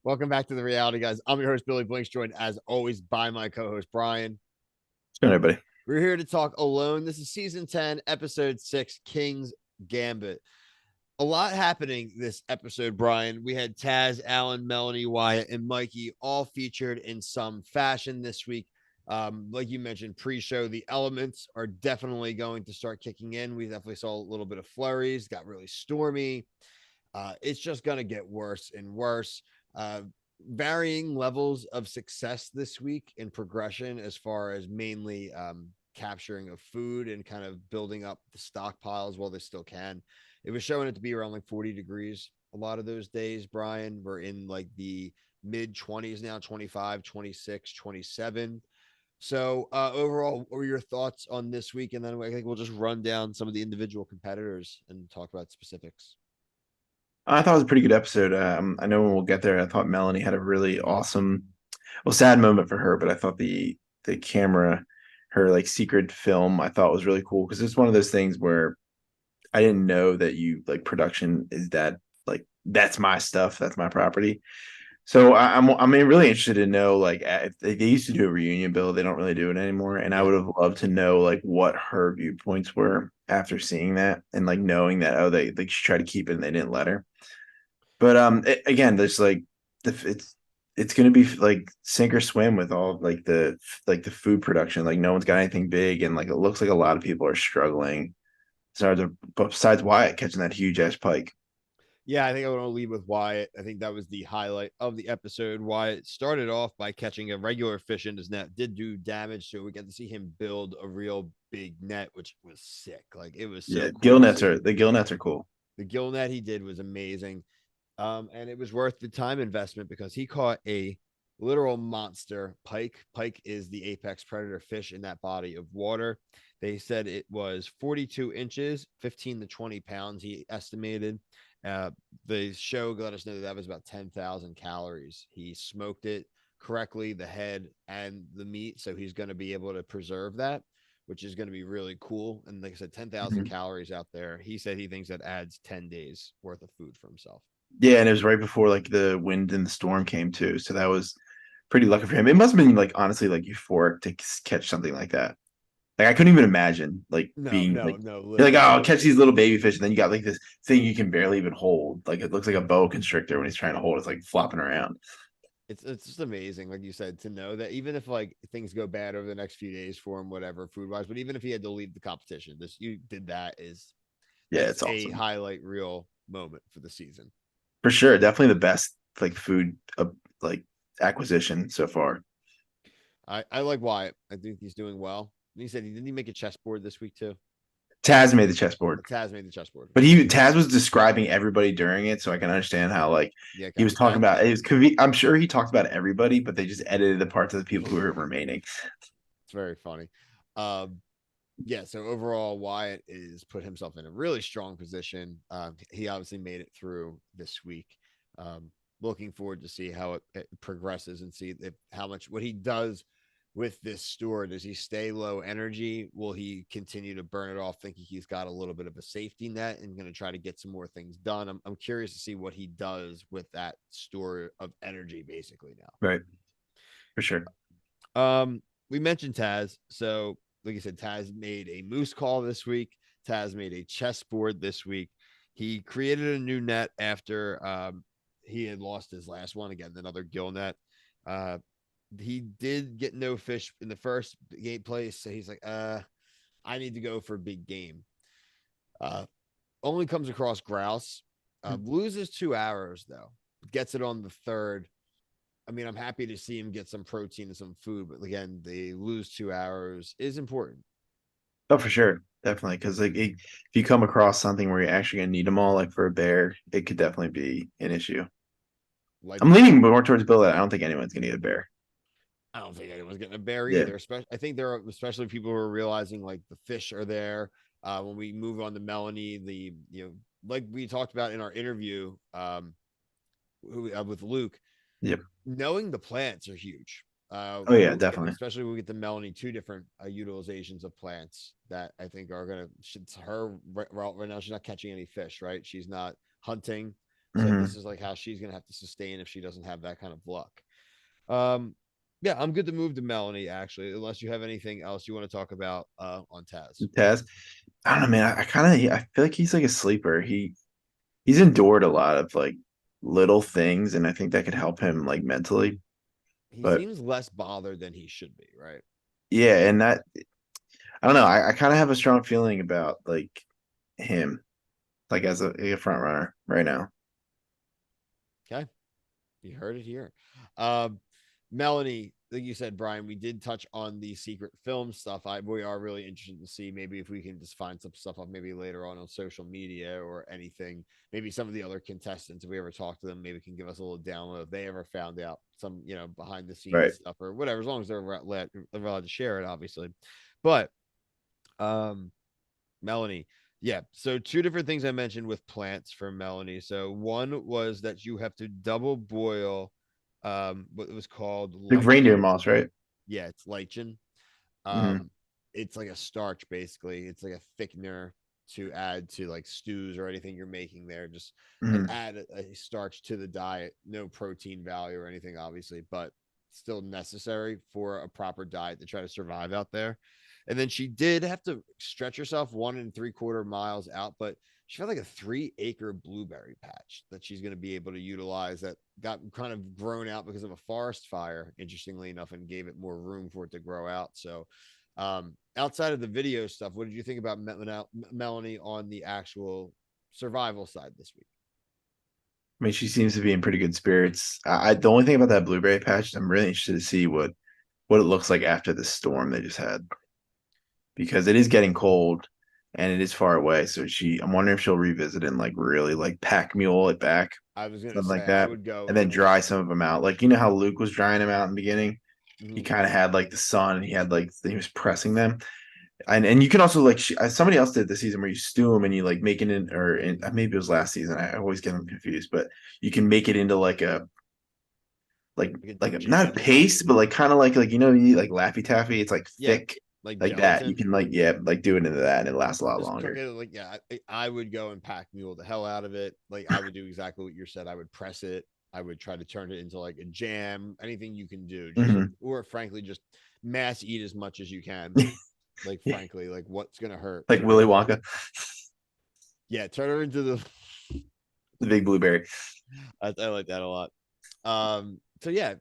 Welcome back to the reality, guys. I'm your host, Billy Blinks, joined as always by my co-host Brian. All right, buddy. We're here to talk Alone. This is season 10, episode 6, King's Gambit. A lot happening this episode, Brian. We had Taz, Alan, Melanie, Wyatt, and Mikey all featured in some fashion this week. Like you mentioned, pre-show, the elements are definitely going to start kicking in. We definitely saw a little bit of flurries, got really stormy. It's just going to get worse and worse. Varying levels of success this week in progression as far as mainly capturing of food and kind of building up the stockpiles while they still can. It was showing it to be around like 40 degrees a lot of those days, Brian. We're in like the mid 20s now, 25, 26, 27. So overall, what were your thoughts on this week? And then I think we'll just run down some of the individual competitors and talk about specifics. I thought it was a pretty good episode. I know when we'll get there, I thought Melanie had a really awesome, well, sad moment for her, but I thought the camera, her like secret film, I thought was really cool because it's one of those things where I didn't know that you like production is that like that's my stuff, that's my property. So I'm really interested to know like if they used to do a reunion bill, they don't really do it anymore, and I Yeah. would have loved to know like what her viewpoints were after seeing that and like knowing that they like she tried to keep it and they didn't let her. But again, there's like it's gonna be like sink or swim with all like the food production. Like no one's got anything big, and like it looks like a lot of people are struggling. So besides Wyatt catching that huge ass pike. Yeah, I think I want to lead with Wyatt. I think that was the highlight of the episode. Wyatt started off by catching a regular fish in his net, did do damage, so we get to see him build a real big net, which was sick. Like it was so Yeah, cool to see. the gill nets are cool. The gill net he did was amazing. And it was worth the time investment because he caught a literal monster pike. Pike is the apex predator fish in that body of water. They said it was 42 inches, 15 to 20 pounds, he estimated. Uh, the show let us know that was about 10,000 calories. He smoked it correctly, the head and the meat. So he's going to be able to preserve that, which is going to be really cool. And like I said, 10,000 Mhm. calories out there. He said he thinks that adds 10 days worth of food for himself. Yeah, and it was right before like the wind and the storm came too, so that was pretty lucky for him. It must have been like honestly like euphoric to catch something like that. Like I couldn't even imagine like No, being no, like no, you're like, oh, literally. I'll catch these little baby fish, and then you got like this thing you can barely even hold. Like it looks like a boa constrictor when he's trying to hold it. It's like flopping around. It's just amazing, like you said, to know that even if like things go bad over the next few days for him, whatever food wise, but even if he had to leave the competition, this you did that is Yeah, that's it's a awesome highlight reel moment for the season. for sure. Definitely the best like food like acquisition so far. I like Wyatt. I think he's doing well. He said he didn't he make a chessboard this week too. Taz made the chessboard. Taz made the chessboard. But Okay, he Taz was describing everybody during it, so I can understand how like yeah, he kind was of talking counts. about it was I'm sure he talked about everybody, but they just edited the parts of the people who were remaining. It's very funny. Um, yeah, so overall, Wyatt is put himself in a really strong position. He obviously made it through this week. Um, Looking forward to see how it progresses and see if, how much what he does with this store. Does he stay low energy? Will he continue to burn it off, thinking he's got a little bit of a safety net and going to try to get some more things done? I'm curious to see what he does with that store of energy, basically now. Right, for sure. We mentioned Taz. So, like I said, Taz made a moose call this week. Taz made a chessboard this week. He created a new net after he had lost his last one again, another gill net. Uh, he did get no fish in the first game place, so he's like, I need to go for big game. Uh, Only comes across grouse. Loses 2 hours though. Gets it on the third. I mean, I'm happy to see him get some protein and some food, but again, they lose 2 hours is important. Oh, for sure, definitely. Because if you come across something where you're actually gonna need them all, like for a bear, it could definitely be an issue. Like I'm we leaning talked, more towards Bill that I don't think anyone's gonna eat a bear. I don't think anyone's getting a bear Yeah, either. Especially, I think there are especially people who are realizing like the fish are there. When we move on to Melanie, the like we talked about in our interview with Luke, yep. knowing the plants are huge. Oh yeah, definitely. Especially when we get to Melanie, two different utilizations of plants that I think are gonna. Her route right now, she's not catching any fish, right? She's not hunting. So Hmm. this is like how she's gonna have to sustain if she doesn't have that kind of luck. Um, yeah, I'm good to move to Melanie actually, unless you have anything else you want to talk about on Taz. Taz. I don't know, man. I kind of I feel like he's like a sleeper. He's endured a lot of like little things, and I think that could help him like mentally. He But seems less bothered than he should be, right? yeah, and that I don't know. I kind of have a strong feeling about like him, like as a front runner right now. Okay. You heard it here. Um, Melanie, like you said, Brian, we did touch on the secret film stuff. We are really interested to see maybe if we can just find some stuff up maybe later on social media or anything. Maybe some of the other contestants, if we ever talk to them, maybe can give us a little download if they ever found out some, behind the Right. scenes stuff or whatever, as long as they're allowed to share it, obviously. But um, Melanie. Yeah. So two different things I mentioned with plants for Melanie. So one was that you have to double boil what it was called Like reindeer lichen. moss, right? Yeah, it's lichen. Hmm. It's like a starch basically. It's like a thickener to add to like stews or anything you're making there. Just and Hmm. add a starch to the diet. No protein value or anything, obviously, but still necessary for a proper diet to try to survive out there. And then she did have to stretch herself 1 3/4 miles out, but she had like a 3 acre blueberry patch that she's going to be able to utilize that got kind of grown out because of a forest fire, interestingly enough, and gave it more room for it to grow out. So, outside of the video stuff, what did you think about Melanie on the actual survival side this week? I mean, she seems to be in pretty good spirits. The only thing about that blueberry patch, I'm really interested to see what it looks like after the storm they just had, because it is getting cold and it is far away. So I'm wondering if she'll revisit it and like really like pack mule it back, I was going to something like say I that, would go and then and dry some of them out. Like how Luke was drying them out in the beginning. He mhm, kind of had like the sun, and he was pressing them. And you can also like somebody else did this season where you stew them and you like make it in, or maybe it was last season. I always get them confused, but you can make it into like a like like a not a jam almost. paste, but like kind of like you eat like Laffy Taffy. It's like Yeah, thick like like that. You gelatin. can like like do it into that, and it lasts a lot Just cook longer. it like yeah. I would go and pack mule the hell out of it. Like I would do exactly what you said. I would press it. I would try to turn it into like a jam. Anything you can do, just Hmm. or frankly, just mass eat as much as you can. Like Yeah, frankly, like what's gonna hurt? like Turn her Willy into Wonka, yeah, turn her into the. the big blueberry. I like that a lot. So yeah,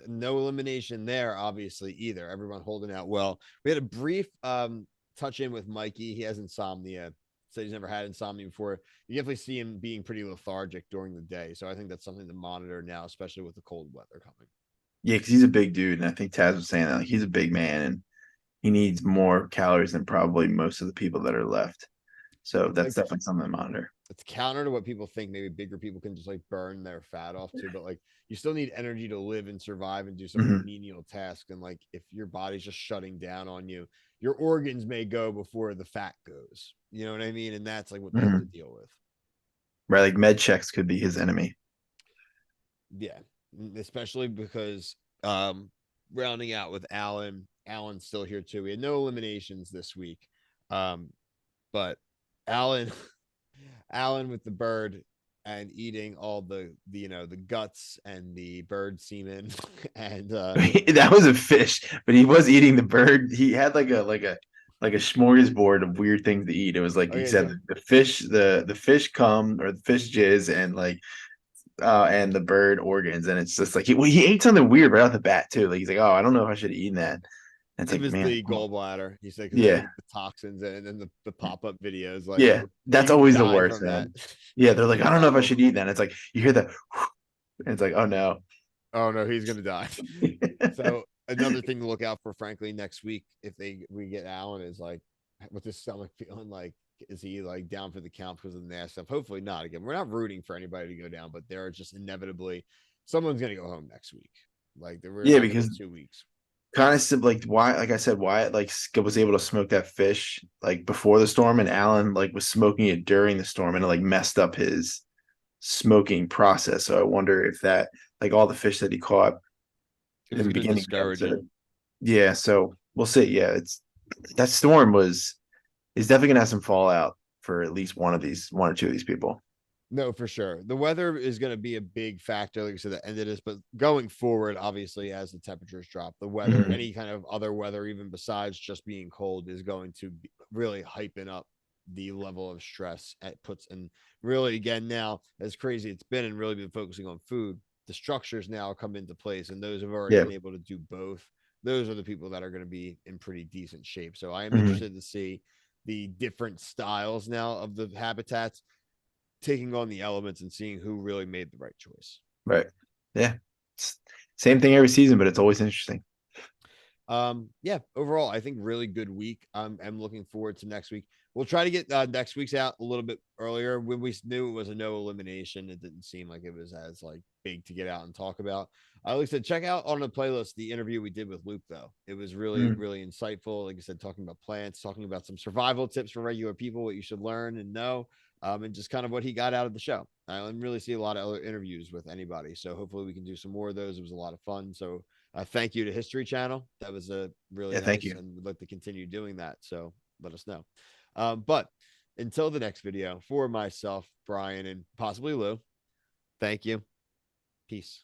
no elimination there, obviously either. Everyone holding out well. We had a brief touch in with Mikey. He has insomnia. Said he's never had insomnia before. You definitely see him being pretty lethargic during the day. So I think that's something to monitor now, especially with the cold weather coming. Yeah, because he's a big dude, and I think Taz was saying that like he's a big man, and he needs more calories than probably most of the people that are left. So It's that's like definitely something to monitor. it's counter to what people think. Maybe bigger people can just like burn their fat off too, but like you still need energy to live and survive and do some of the Hmm. menial tasks. And like if your body's just shutting down on you, your organs may go before the fat goes. You know what I mean? And that's like what they have to Hmm. deal with. Right, like med checks could be his enemy. Yeah, especially because rounding out with Alan. Alan's still here too. We had no eliminations this week, um, but Alan Alan with the bird and eating all the the guts and the bird semen and That was a fish, but he was eating the bird. He had like a smorgasbord of weird things to eat. It was like oh he yeah, said the fish, the fish cum or the fish jizz, and like and the bird organs, and it's just like he ate something weird right off the bat too. Like he's like, oh, I don't know if I should have eaten that. And it's it like, was man, the gallbladder. He said because yeah, the toxins and then the pop up videos like yeah, yeah that's you could always the die worst, from that. man. Yeah, they're like, Like I don't know if I oh should eat that. And it's like you hear that, and it's like, oh no. oh no he's gonna die. So another thing to look out for, frankly, next week if we get Allen is like what's his stomach feeling like? Is he like down for the count because of the nasty stuff? Hopefully not. Again, we're not rooting for anybody to go down, but there are just inevitably someone's gonna go home next week. Like we're Yeah, not gonna because get 2 weeks. kind of like why like I said, Wyatt like was able to smoke that fish like before the storm, and Alan like was smoking it during the storm, and it like messed up his smoking process. So I wonder if that like all the fish that he caught It in was the gonna beginning of the discourage it. episode. Yeah, so we'll see. Yeah, it's that storm was is definitely gonna have some fallout for at least one or two of these people. No, for sure. The weather is going to be a big factor, like I said, the end of this. But going forward, obviously, as the temperatures drop, the weather, Hmm. any kind of other weather, even besides just being cold, is going to be really hyping up the level of stress it puts. And really, again, now, as crazy it's been and really been focusing on food, the structures now come into place. And those have already Yeah. been able to do both. Those are the people that are going to be in pretty decent shape. So I am Hmm. interested to see the different styles now of the habitats taking on the elements and seeing who really made the right choice. Right. Yeah. It's same thing every season, but it's always interesting. Yeah, overall, I think really good week. I'm looking forward to next week. We'll try to get next week's out a little bit earlier. When we knew it was a no elimination, it didn't seem like it was as like big to get out and talk about. Like I said, check out on the playlist the interview we did with Luke, though. It was really, Mm. really insightful. Like I said, talking about plants, talking about some survival tips for regular people, what you should learn and know, and just kind of what he got out of the show. I didn't really see a lot of other interviews with anybody. So hopefully we can do some more of those. It was a lot of fun. So thank you to History Channel. That was a really Yeah. Thank nice, you. and would like to continue doing that. So let us know. But until the next video, for myself, Brian, and possibly Lou, thank you. Peace.